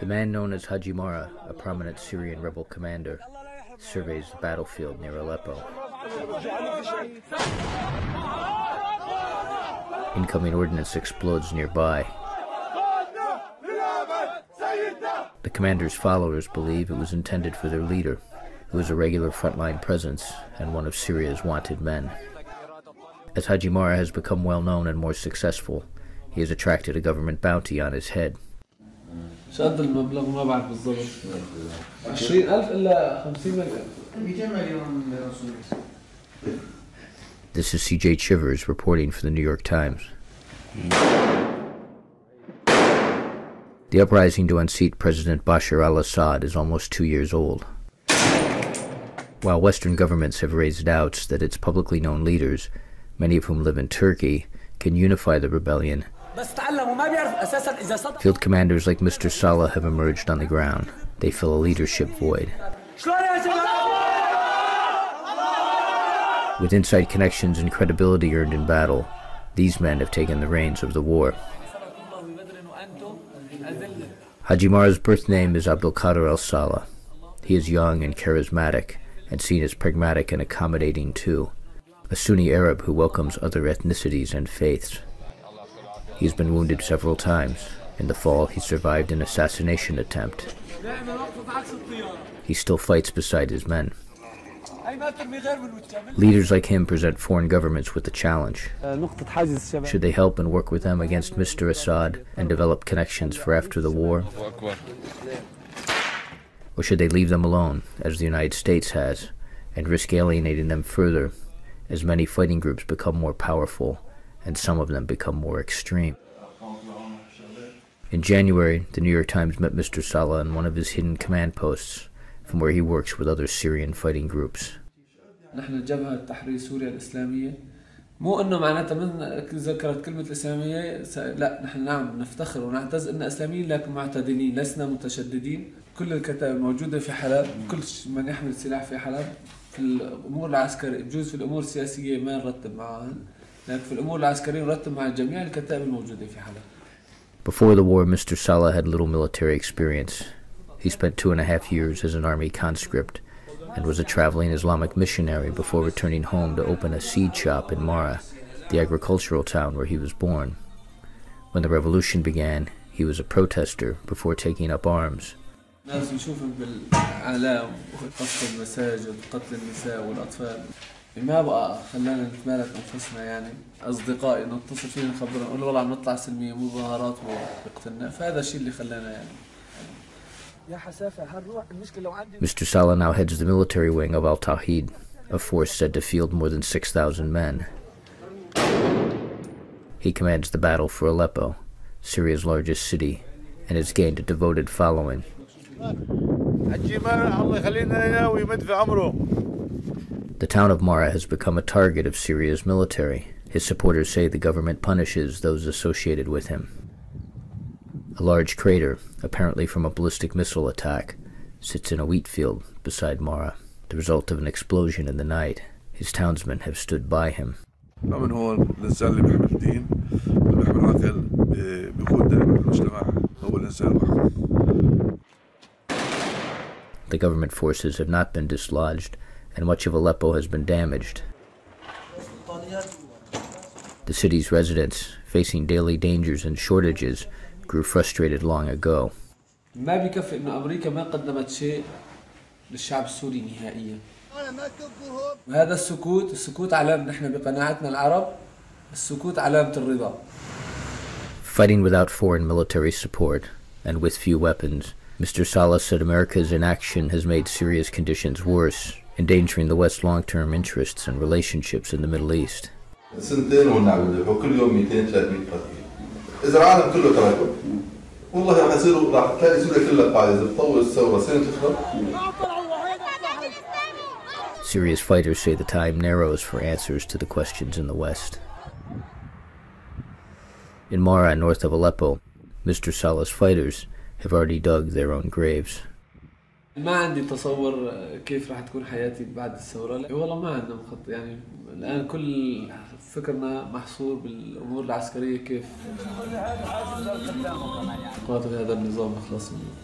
The man known as Haji Mara, a prominent Syrian rebel commander, surveys the battlefield near Aleppo. Incoming ordnance explodes nearby. The commander's followers believe it was intended for their leader, who is a regular frontline presence and one of Syria's wanted men. As Haji Mara has become well known and more successful, he has attracted a government bounty on his head. شقد المبلغ ما بعرف بالضبط 20,000 إلا 50,000. 200 مليون سوري. This is C.J. Chivers reporting for the New York Times. The uprising to unseat President Bashar al-Assad is almost 2 years old. While Western governments have raised doubts that its publicly known leaders, many of whom live in Turkey, can unify the rebellion, field commanders like Mr. Saleh have emerged on the ground. They fill a leadership void. With inside connections and credibility earned in battle, these men have taken the reins of the war. Haji Mara's birth name is Abdul-Qadir al-Saleh. He is young and charismatic, and seen as pragmatic and accommodating too, a Sunni Arab who welcomes other ethnicities and faiths. He has been wounded several times. In the fall, he survived an assassination attempt. He still fights beside his men. Leaders like him present foreign governments with a challenge. Should they help and work with them against Mr. Assad and develop connections for after the war? Or should they leave them alone, as the United States has, and risk alienating them further, as many fighting groups become more powerful and some of them become more extreme? In January, the New York Times met Mr. Saleh on one of his hidden command posts, from where he works with other Syrian fighting groups. نحن جبهة تحرير سوريا الإسلامية مو إنه معناتها من ذكرت كلمة الإسلامية لا نحن نعم نفتخر ونعتز إن إسلاميين لكن معتدلين لسنا متشددين. كل الكتائب الموجودة في حلب كل من يحمل سلاح في حلب في الأمور العسكرية بجوز في الأمور السياسية ما نرتب معها لكن في الأمور العسكرية نرتب مع جميع الكتائب الموجودة في حلب. Before the war, Mr. Saleh had little military experience. He spent 2.5 years as an army conscript and was a traveling Islamic missionary before returning home to open a seed shop in Mara, the agricultural town where he was born. When the revolution began, he was a protester before taking up arms. ناس نشوفهم بالإعلام قتل المساجد قتل النساء والأطفال ما بقى خلانا نتمالك أنفسنا يعني أصدقائي نتصل فينا نخبرهم نقول والله عم نطلع سلمية مظاهرات ويقتلنا فهذا الشيء اللي خلانا يعني. Mr. Saleh now heads the military wing of Al-Tawhid, a force said to field more than 6,000 men. He commands the battle for Aleppo, Syria's largest city, and has gained a devoted following. The town of Mara has become a target of Syria's military. His supporters say the government punishes those associated with him. A large crater, apparently from a ballistic missile attack, sits in a wheat field beside Mara, the result of an explosion in the night. His townsmen have stood by him. The government forces have not been dislodged, and much of Aleppo has been damaged. The city's residents, facing daily dangers and shortages, grew frustrated long ago. ما بيكفي إنه أمريكا ما قدمت شيء للشعب السوري نهائيا. وهذا السكوت علامة نحن بقناعتنا العرب السكوت علامة الرضا. Fighting without foreign military support and with few weapons, Mr. Saleh said America's inaction has made Syria's conditions worse, endangering the West's long-term interests and relationships in the Middle East. سنتين ونعمل وكل يوم 200 300 قتيل. إذا العالم كله تراكم والله راح تلاقي سوريا كلها قاعدة إذا بتطول الثورة سنة تخرب. Syria's fighters say the time narrows for answers to the questions in the West. In Mara, north of Aleppo, Mr. Saleh's fighters have already dug their own graves. ما عندي تصور كيف راح تكون حياتي بعد الثورة. والله ما عندنا مخطط، يعني الآن كل فكرنا محصور بالأمور العسكرية، كيف قاتل هذا النظام يخلص منه.